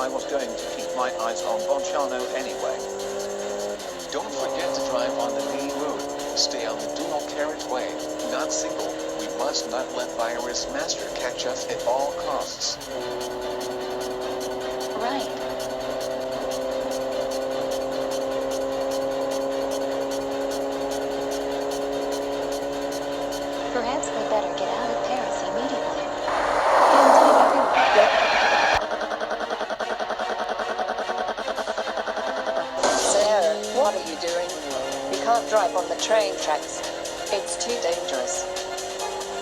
I was going to keep my eyes on Bonciano anyway. Don't forget to drive on the main road. Stay on the dual carriageway, not single. We must not let Virus Master catch us at all costs. Right. Perhaps they better get out of Paris immediately. Sarah, what are you doing? You can't drive on the train tracks. It's too dangerous.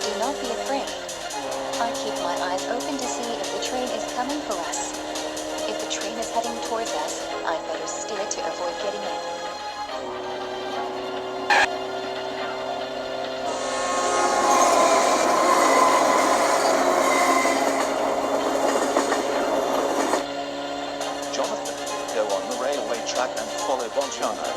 Do not be afraid. I keep my eyes open to see if the train is coming for us. If the train is heading towards us, I'd better steer to avoid getting in. Jonathan, go on the railway track and follow Bonciano.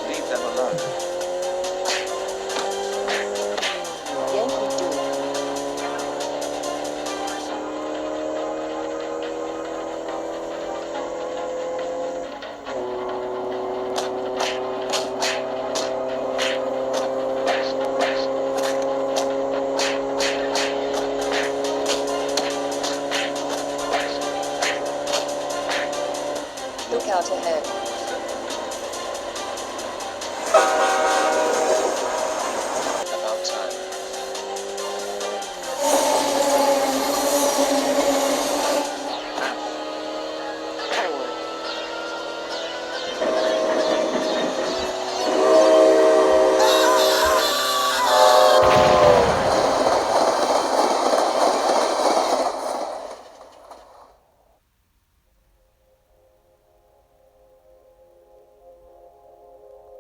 Leave them alone. Yankiedude. Look out ahead.